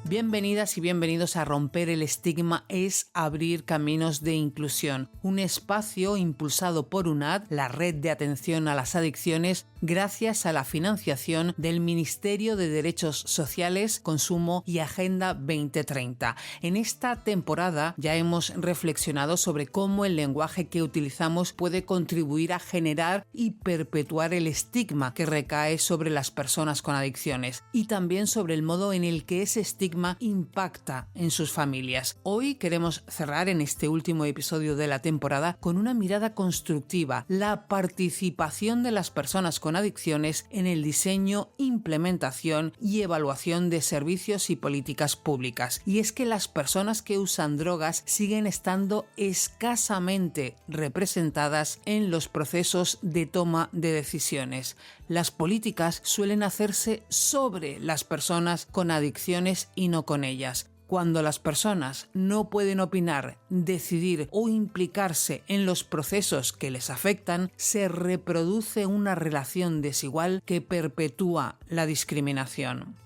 Bienvenidas y bienvenidos a Romper el Estigma es abrir caminos de inclusión, un espacio impulsado por UNAD, la Red de Atención a las Adicciones, gracias a la financiación del Ministerio de Derechos Sociales, Consumo y Agenda 2030. En esta temporada ya hemos reflexionado sobre cómo el lenguaje que utilizamos puede contribuir a generar y perpetuar el estigma que recae sobre las personas con adicciones y también sobre el modo en el que ese estigma impacta en sus familias. Hoy queremos cerrar en este último episodio de la temporada con una mirada constructiva, la participación de las personas con adicciones en el diseño, implementación y evaluación de servicios y políticas públicas. Y es que las personas que usan drogas siguen estando escasamente representadas en los procesos de toma de decisiones. Las políticas suelen hacerse sobre las personas con adicciones y no con ellas. Cuando las personas no pueden opinar, decidir o implicarse en los procesos que les afectan, se reproduce una relación desigual que perpetúa la discriminación.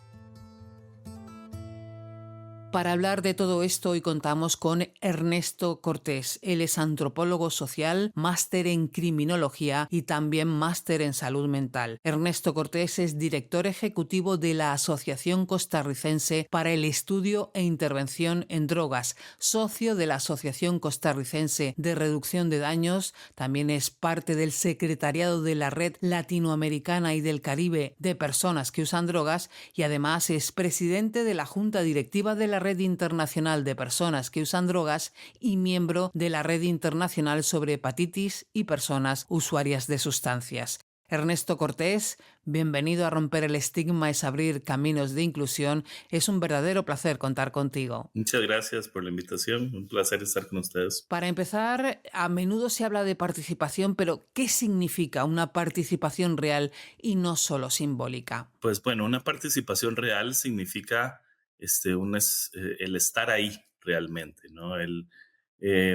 Para hablar de todo esto, hoy contamos con Ernesto Cortés. Él es antropólogo social, máster en criminología y también máster en salud mental. Ernesto Cortés es director ejecutivo de la Asociación Costarricense para el Estudio e Intervención en Drogas, socio de la Asociación Costarricense de Reducción de Daños, también es parte del secretariado de la Red Latinoamericana y del Caribe de Personas que Usan Drogas y además es presidente de la Junta Directiva de la Red Internacional de Personas que Usan Drogas y miembro de la Red Internacional sobre Hepatitis y Personas Usuarias de Sustancias. Ernesto Cortés, bienvenido a Romper el Estigma es abrir caminos de inclusión. Es un verdadero placer contar contigo. Muchas gracias por la invitación. Un placer estar con ustedes. Para empezar, a menudo se habla de participación, pero ¿qué significa una participación real y no solo simbólica? Pues bueno, una participación real significa el estar ahí realmente, ¿no?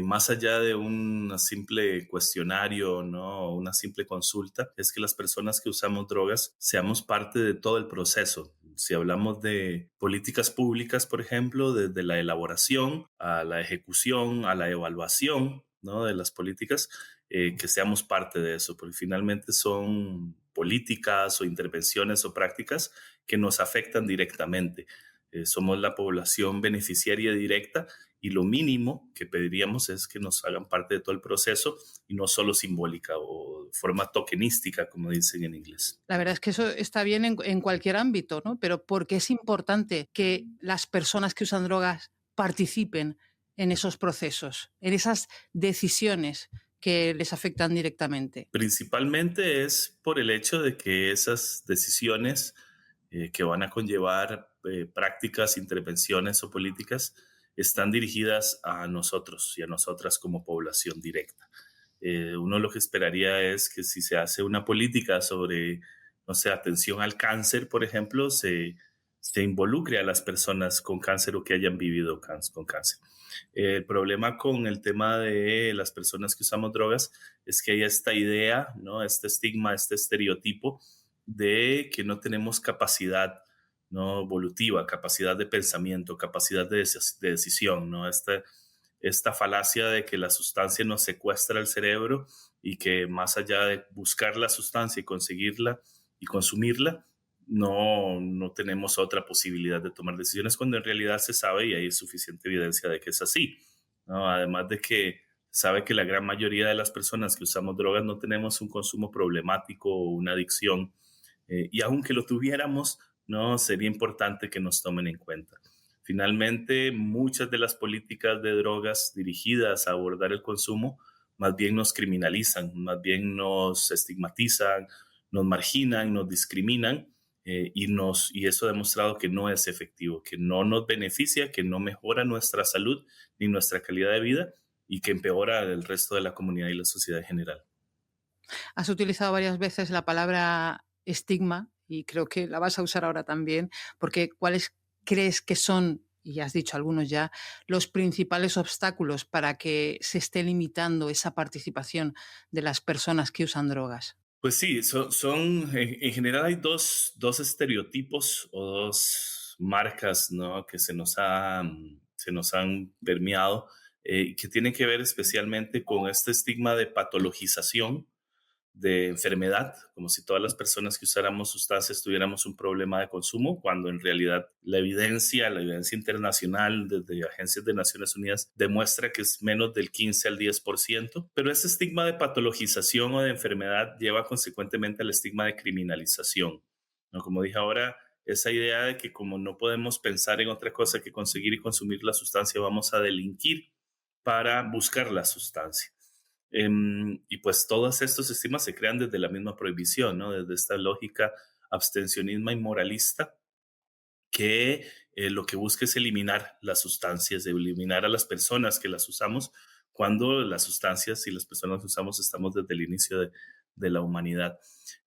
Más allá de un simple cuestionario, ¿no? Una simple consulta, es que las personas que usamos drogas seamos parte de todo el proceso. Si hablamos de políticas públicas, por ejemplo, desde la elaboración a la ejecución, a la evaluación, ¿no? De las políticas, que seamos parte de eso, porque finalmente son políticas o intervenciones o prácticas que nos afectan directamente. Somos la población beneficiaria directa y lo mínimo que pediríamos es que nos hagan parte de todo el proceso y no solo simbólica o de forma tokenística, como dicen en inglés. La verdad es que eso está bien en cualquier ámbito, ¿no? Pero ¿por qué es importante que las personas que usan drogas participen en esos procesos, en esas decisiones que les afectan directamente? Principalmente es por el hecho de que esas decisiones que van a conllevar prácticas, intervenciones o políticas están dirigidas a nosotros y a nosotras como población directa. Uno lo que esperaría es que si se hace una política sobre, no sé, atención al cáncer, por ejemplo, se involucre a las personas con cáncer o que hayan vivido con cáncer. El problema con el tema de las personas que usamos drogas es que hay esta idea, ¿no? Este estigma, este estereotipo de que no tenemos capacidad, ¿no? Evolutiva, capacidad de pensamiento, capacidad de decisión, ¿no? Esta falacia de que la sustancia nos secuestra el cerebro y que más allá de buscar la sustancia y conseguirla y consumirla, no tenemos otra posibilidad de tomar decisiones cuando en realidad se sabe y hay suficiente evidencia de que es así, ¿no? Además de que sabe que la gran mayoría de las personas que usamos drogas no tenemos un consumo problemático o una adicción y aunque lo tuviéramos, no sería importante que nos tomen en cuenta. Finalmente, muchas de las políticas de drogas dirigidas a abordar el consumo más bien nos criminalizan, más bien nos estigmatizan, nos marginan, nos discriminan y eso ha demostrado que no es efectivo, que no nos beneficia, que no mejora nuestra salud ni nuestra calidad de vida y que empeora el resto de la comunidad y la sociedad en general. Has utilizado varias veces la palabra estigma y creo que la vas a usar ahora también, porque ¿cuáles crees que son, y has dicho algunos ya, los principales obstáculos para que se esté limitando esa participación de las personas que usan drogas? Pues sí, en general hay dos estereotipos o dos marcas, ¿no? Que se nos han permeado, que tienen que ver especialmente con este estigma de patologización, de enfermedad, como si todas las personas que usáramos sustancias tuviéramos un problema de consumo, cuando en realidad la evidencia internacional desde agencias de Naciones Unidas demuestra que es menos del 15 al 10%, pero ese estigma de patologización o de enfermedad lleva consecuentemente al estigma de criminalización, ¿no? Como dije ahora, esa idea de que como no podemos pensar en otra cosa que conseguir y consumir la sustancia, vamos a delinquir para buscar la sustancia. Y pues todos estos estigmas se crean desde la misma prohibición, ¿no? Desde esta lógica abstencionismo y moralista que lo que busca es eliminar las sustancias, eliminar a las personas que las usamos, cuando las sustancias y las personas que usamos estamos desde el inicio de la humanidad.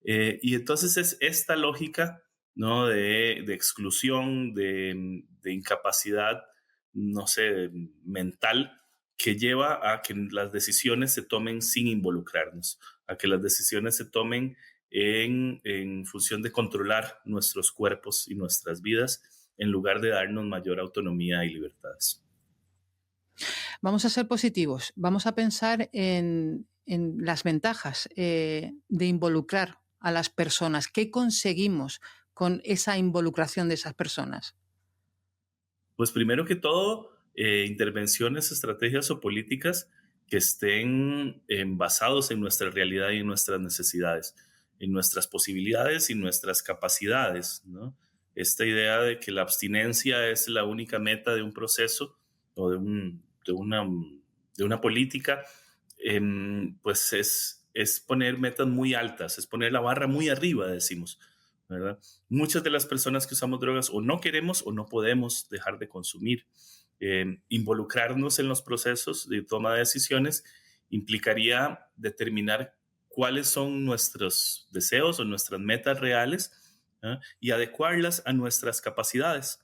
Y entonces es esta lógica, ¿no? De exclusión, de incapacidad, no sé, mental, que lleva a que las decisiones se tomen sin involucrarnos, a que las decisiones se tomen en función de controlar nuestros cuerpos y nuestras vidas, en lugar de darnos mayor autonomía y libertades. Vamos a ser positivos, vamos a pensar en las ventajas de involucrar a las personas. ¿Qué conseguimos con esa involucración de esas personas? Pues primero que todo, intervenciones, estrategias o políticas que estén basados en nuestra realidad y en nuestras necesidades, en nuestras posibilidades y nuestras capacidades, ¿no? Esta idea de que la abstinencia es la única meta de un proceso o de una política, pues es poner metas muy altas, es poner la barra muy arriba, decimos, ¿verdad? Muchas de las personas que usamos drogas o no queremos o no podemos dejar de consumir. Involucrarnos en los procesos de toma de decisiones implicaría determinar cuáles son nuestros deseos o nuestras metas reales, ¿eh? Y adecuarlas a nuestras capacidades.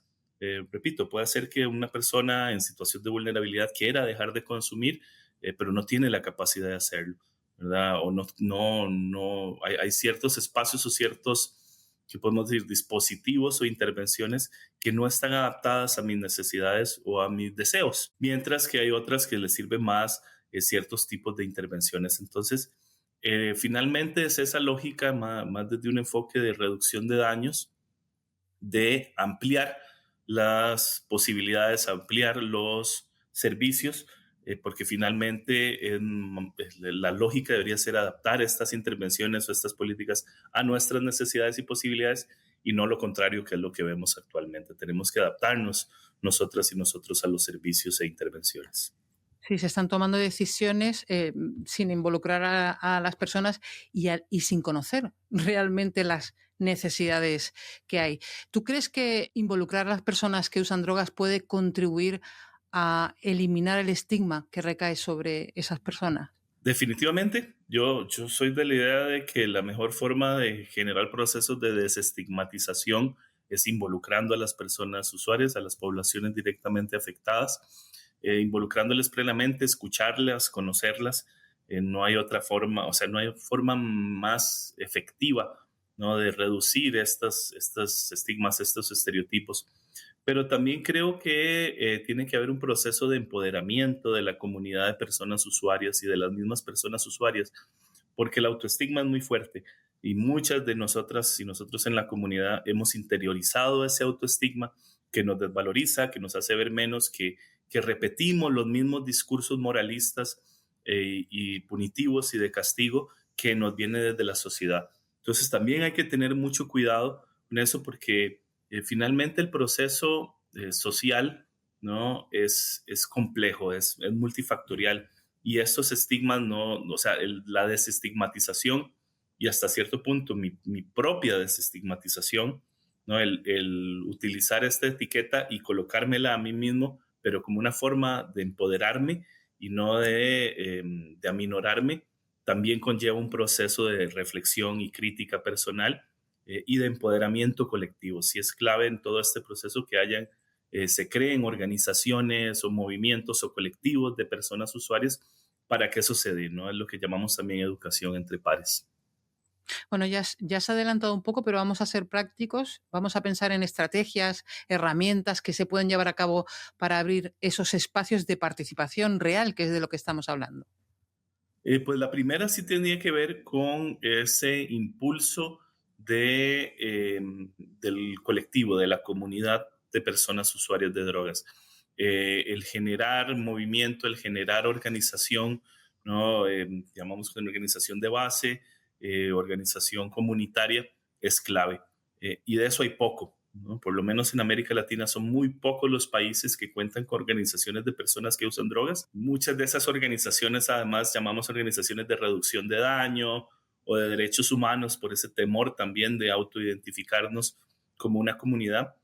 Repito, puede ser que una persona en situación de vulnerabilidad quiera dejar de consumir, pero no tiene la capacidad de hacerlo, ¿verdad? O no hay ciertos espacios o ciertos, que podemos decir, dispositivos o intervenciones que no están adaptadas a mis necesidades o a mis deseos, mientras que hay otras que les sirven más ciertos tipos de intervenciones. Entonces, finalmente es esa lógica más desde un enfoque de reducción de daños, de ampliar las posibilidades, ampliar los servicios, porque finalmente la lógica debería ser adaptar estas intervenciones o estas políticas a nuestras necesidades y posibilidades, y no lo contrario, que es lo que vemos actualmente. Tenemos que adaptarnos nosotras y nosotros a los servicios e intervenciones. Sí, se están tomando decisiones sin involucrar a las personas y sin conocer realmente las necesidades que hay. ¿Tú crees que involucrar a las personas que usan drogas puede contribuir a eliminar el estigma que recae sobre esas personas? Definitivamente, yo soy de la idea de que la mejor forma de generar procesos de desestigmatización es involucrando a las personas usuarias, a las poblaciones directamente afectadas, involucrándoles plenamente, escucharlas, conocerlas. No hay otra forma, o sea, no hay forma más efectiva, ¿no? De reducir estos estigmas, estos estereotipos. Pero también creo que tiene que haber un proceso de empoderamiento de la comunidad de personas usuarias y de las mismas personas usuarias, porque el autoestigma es muy fuerte y muchas de nosotras y nosotros en la comunidad hemos interiorizado ese autoestigma que nos desvaloriza, que nos hace ver menos, que repetimos los mismos discursos moralistas y punitivos y de castigo que nos viene desde la sociedad. Entonces también hay que tener mucho cuidado con eso, porque finalmente el proceso social, ¿no? Es complejo, es multifactorial, y estos estigmas no, o sea, la desestigmatización y hasta cierto punto mi propia desestigmatización, ¿no? El utilizar esta etiqueta y colocármela a mí mismo, pero como una forma de empoderarme y no de aminorarme, también conlleva un proceso de reflexión y crítica personal y de empoderamiento colectivo. Sí es clave en todo este proceso que se creen organizaciones o movimientos o colectivos de personas usuarias para que eso se dé, ¿no? Es lo que llamamos también educación entre pares. Bueno, ya has adelantado un poco, pero vamos a ser prácticos, vamos a pensar en estrategias, herramientas que se pueden llevar a cabo para abrir esos espacios de participación real, que es de lo que estamos hablando. Pues la primera sí tenía que ver con ese impulso del colectivo, de la comunidad de personas usuarias de drogas. El generar movimiento, el generar organización, ¿no? Llamamos una organización de base, organización comunitaria, es clave. Y de eso hay poco, ¿no? Por lo menos en América Latina son muy pocos los países que cuentan con organizaciones de personas que usan drogas. Muchas de esas organizaciones además llamamos organizaciones de reducción de daño o de derechos humanos por ese temor también de autoidentificarnos como una comunidad.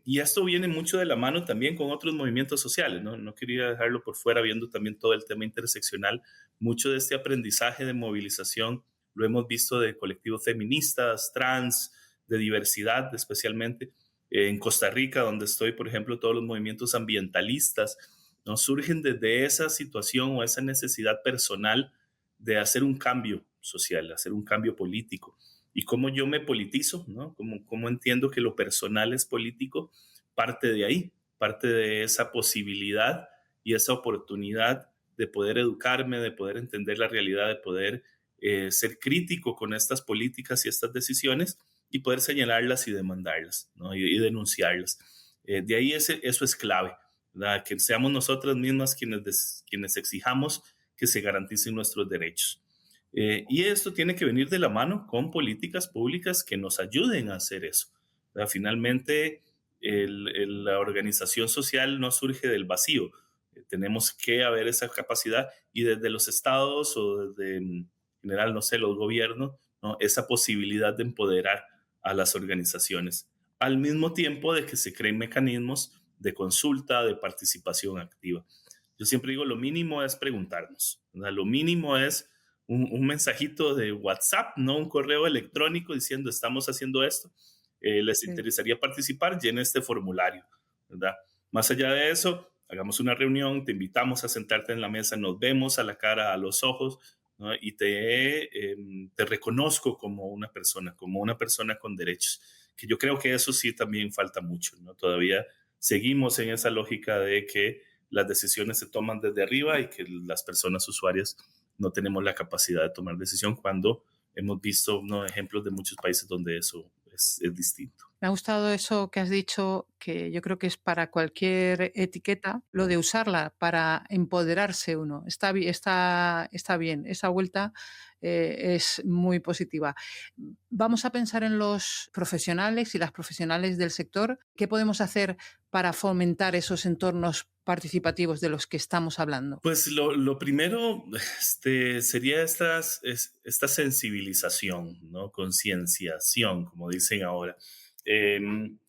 Y esto viene mucho de la mano también con otros movimientos sociales, ¿no? No quería dejarlo por fuera, viendo también todo el tema interseccional. Mucho de este aprendizaje de movilización lo hemos visto de colectivos feministas, trans, de diversidad especialmente. En Costa Rica, donde estoy, por ejemplo, todos los movimientos ambientalistas, ¿no? Surgen desde esa situación o esa necesidad personal de hacer un cambio social, hacer un cambio político. Y cómo yo me politizo, ¿no? Cómo entiendo que lo personal es político, parte de ahí, parte de esa posibilidad y esa oportunidad de poder educarme, de poder entender la realidad, de poder ser crítico con estas políticas y estas decisiones y poder señalarlas y demandarlas, ¿no? Y denunciarlas. De ahí eso es clave, ¿verdad? Que seamos nosotras mismas quienes exijamos que se garanticen nuestros derechos. Y esto tiene que venir de la mano con políticas públicas que nos ayuden a hacer eso, ¿verdad? Finalmente, la organización social no surge del vacío. Tenemos que haber esa capacidad y desde los estados o desde, en general, no sé, los gobiernos, ¿no? Esa posibilidad de empoderar a las organizaciones, al mismo tiempo de que se creen mecanismos de consulta, de participación activa. Yo siempre digo, lo mínimo es preguntarnos, ¿verdad? Lo mínimo es un mensajito de WhatsApp, no un correo electrónico diciendo estamos haciendo esto, les Sí. interesaría participar, llene este formulario, ¿verdad? Más allá de eso, hagamos una reunión, te invitamos a sentarte en la mesa, nos vemos a la cara, a los ojos, ¿no? Y te reconozco como una persona con derechos, que yo creo que eso sí también falta mucho, ¿no? Todavía seguimos en esa lógica de que las decisiones se toman desde arriba y que las personas usuarias no tenemos la capacidad de tomar decisión cuando hemos visto, ¿no?, ejemplos de muchos países donde eso es distinto. Me ha gustado eso que has dicho, que yo creo que es para cualquier etiqueta, lo de usarla para empoderarse uno. Está bien, esa vuelta es muy positiva. Vamos a pensar en los profesionales y las profesionales del sector. ¿Qué podemos hacer para fomentar esos entornos participativos de los que estamos hablando? Pues lo primero sería esta sensibilización, ¿no? Concienciación, como dicen ahora. Em,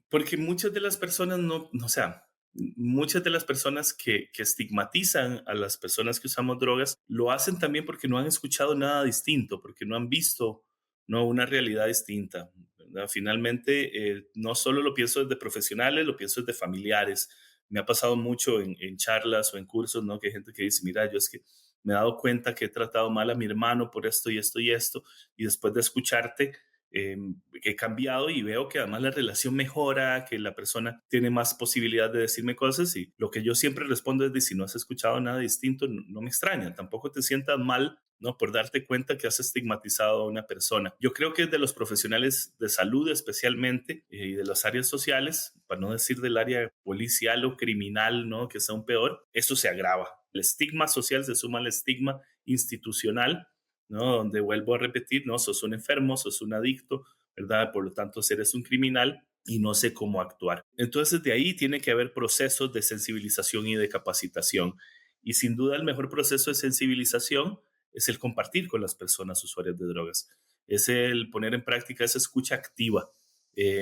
Porque muchas de las personas o sea, muchas de las personas que estigmatizan a las personas que usamos drogas lo hacen también porque no han escuchado nada distinto, porque no han visto, ¿no?, una realidad distinta, ¿verdad? Finalmente, no solo lo pienso desde profesionales, lo pienso desde familiares. Me ha pasado mucho en charlas o en cursos, ¿no?, que hay gente que dice, mira, yo es que me he dado cuenta que he tratado mal a mi hermano por esto y esto y esto, y después de escucharte, eh, que he cambiado y veo que además la relación mejora, que la persona tiene más posibilidad de decirme cosas y lo que yo siempre respondo es de si no has escuchado nada distinto, no me extraña, tampoco te sientas mal, ¿no?, por darte cuenta que has estigmatizado a una persona. Yo creo que de los profesionales de salud especialmente y de las áreas sociales, para no decir del área policial o criminal, ¿no?, que es aún peor, eso se agrava. El estigma social se suma al estigma institucional, ¿no? Donde vuelvo a repetir, no, sos un enfermo, sos un adicto, ¿verdad? Por lo tanto, eres un criminal y no sé cómo actuar. Entonces, de ahí tiene que haber procesos de sensibilización y de capacitación. Y sin duda, el mejor proceso de sensibilización es el compartir con las personas usuarias de drogas, es el poner en práctica esa escucha activa.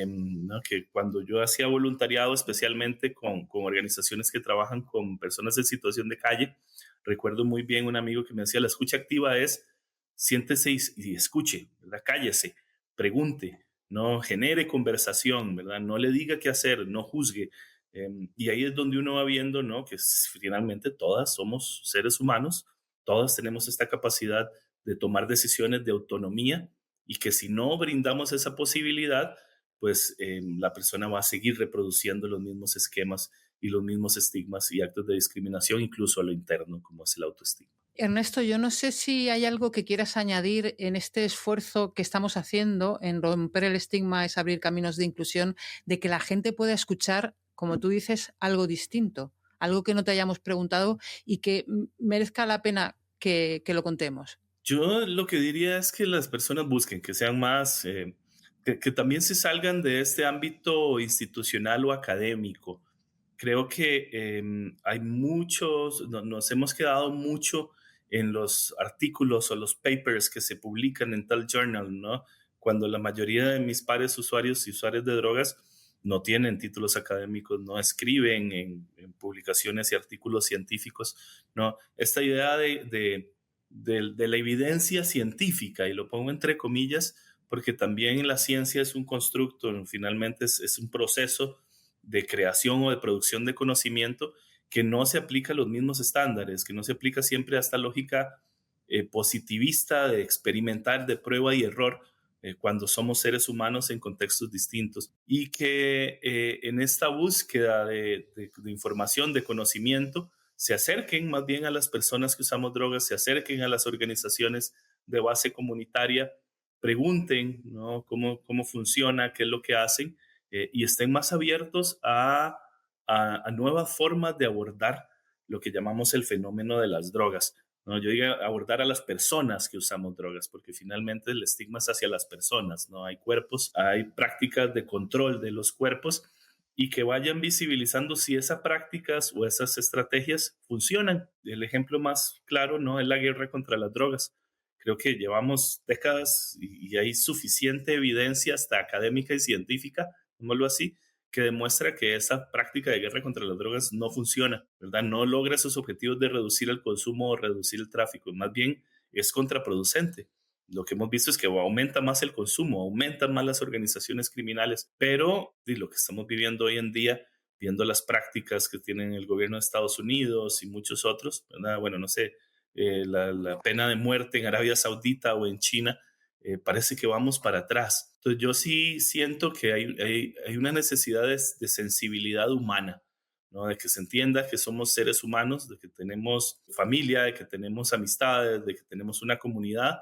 ¿No? Que cuando yo hacía voluntariado, especialmente con organizaciones que trabajan con personas en situación de calle, recuerdo muy bien un amigo que me decía, la escucha activa es siéntese y escuche, ¿verdad? Cállese, pregunte, no genere conversación, ¿verdad? No le diga qué hacer, no juzgue. Y ahí es donde uno va viendo, ¿no?, que finalmente todas somos seres humanos, todas tenemos esta capacidad de tomar decisiones de autonomía y que si no brindamos esa posibilidad, pues la persona va a seguir reproduciendo los mismos esquemas y los mismos estigmas y actos de discriminación, incluso a lo interno, como es el autoestima. Ernesto, yo no sé si hay algo que quieras añadir en este esfuerzo que estamos haciendo en romper el estigma, es abrir caminos de inclusión, de que la gente pueda escuchar, como tú dices, algo distinto, algo que no te hayamos preguntado y que merezca la pena que lo contemos. Yo lo que diría es que las personas busquen, que sean más, que también se salgan de este ámbito institucional o académico. Creo que hay muchos, nos hemos quedado mucho en los artículos o los papers que se publican en tal journal, ¿no? Cuando la mayoría de mis pares usuarios y usuarios de drogas no tienen títulos académicos, no escriben en publicaciones y artículos científicos, ¿no? Esta idea de la evidencia científica, y lo pongo entre comillas, porque también la ciencia es un constructo, finalmente es un proceso de creación o de producción de conocimiento que no se aplica a los mismos estándares, que no se aplica siempre a esta lógica positivista de experimentar, de prueba y error, cuando somos seres humanos en contextos distintos. Y que en esta búsqueda de información, de conocimiento, se acerquen más bien a las personas que usamos drogas, se acerquen a las organizaciones de base comunitaria, pregunten, ¿no?, cómo funciona, qué es lo que hacen, y estén más abiertos a nuevas formas de abordar lo que llamamos el fenómeno de las drogas, ¿no? Yo digo abordar a las personas que usamos drogas, porque finalmente el estigma es hacia las personas, ¿no? Hay cuerpos, hay prácticas de control de los cuerpos, y que vayan visibilizando si esas prácticas o esas estrategias funcionan. El ejemplo más claro, ¿no?, es la guerra contra las drogas. Creo que llevamos décadas y hay suficiente evidencia, hasta académica y científica, digámoslo así, que demuestra que esa práctica de guerra contra las drogas no funciona, ¿verdad? No logra esos objetivos de reducir el consumo o reducir el tráfico, más bien es contraproducente. Lo que hemos visto es que aumenta más el consumo, aumentan más las organizaciones criminales, pero lo que estamos viviendo hoy en día, viendo las prácticas que tienen el gobierno de Estados Unidos y muchos otros, ¿verdad? Bueno, no sé, la pena de muerte en Arabia Saudita o en China, parece que vamos para atrás. Entonces yo sí siento que hay una necesidad de sensibilidad humana, ¿no? De que se entienda que somos seres humanos, de que tenemos familia, de que tenemos amistades, de que tenemos una comunidad,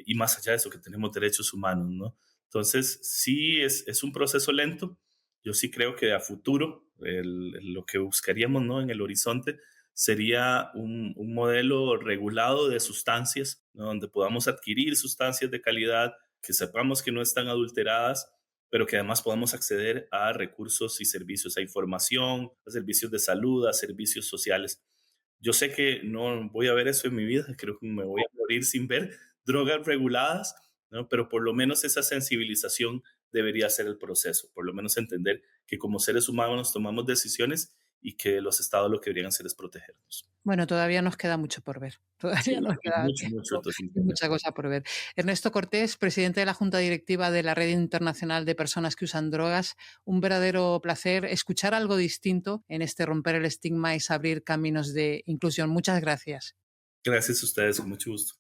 y más allá de eso, que tenemos derechos humanos, ¿no? Entonces sí es un proceso lento. Yo sí creo que a futuro lo que buscaríamos, ¿no?, en el horizonte sería un modelo regulado de sustancias, ¿no?, donde podamos adquirir sustancias de calidad, que sepamos que no están adulteradas, pero que además podamos acceder a recursos y servicios, a información, a servicios de salud, a servicios sociales. Yo sé que no voy a ver eso en mi vida, creo que me voy a morir sin ver drogas reguladas, ¿no? Pero por lo menos esa sensibilización debería ser el proceso, por lo menos entender que como seres humanos tomamos decisiones y que los estados lo que deberían hacer es protegernos. Bueno, todavía nos queda mucho por ver. Sí, Todavía nos queda mucho, tiempo entonces, y mucha cosa por ver. Ernesto Cortés, presidente de la Junta Directiva de la Red Internacional de Personas que Usan Drogas, un verdadero placer escuchar algo distinto en este romper el estigma y abrir caminos de inclusión. Muchas gracias. Gracias a ustedes, con mucho gusto.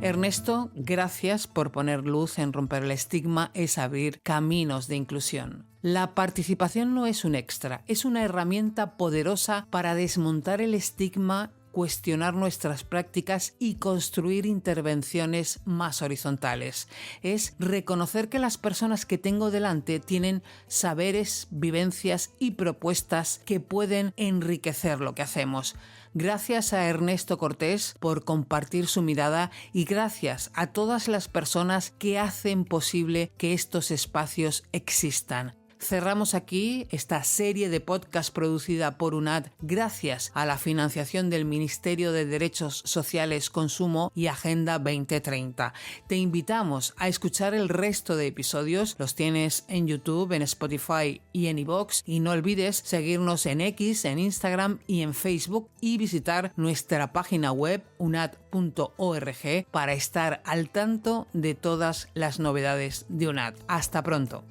Ernesto, gracias por poner luz en romper el estigma es abrir caminos de inclusión. La participación no es un extra, es una herramienta poderosa para desmontar el estigma, cuestionar nuestras prácticas y construir intervenciones más horizontales. Es reconocer que las personas que tengo delante tienen saberes, vivencias y propuestas que pueden enriquecer lo que hacemos. Gracias a Ernesto Cortés por compartir su mirada y gracias a todas las personas que hacen posible que estos espacios existan. Cerramos aquí esta serie de podcast producida por UNAD gracias a la financiación del Ministerio de Derechos Sociales, Consumo y Agenda 2030. Te invitamos a escuchar el resto de episodios. Los tienes en YouTube, en Spotify y en iVoox. Y no olvides seguirnos en X, en Instagram y en Facebook y visitar nuestra página web unad.org para estar al tanto de todas las novedades de UNAD. Hasta pronto.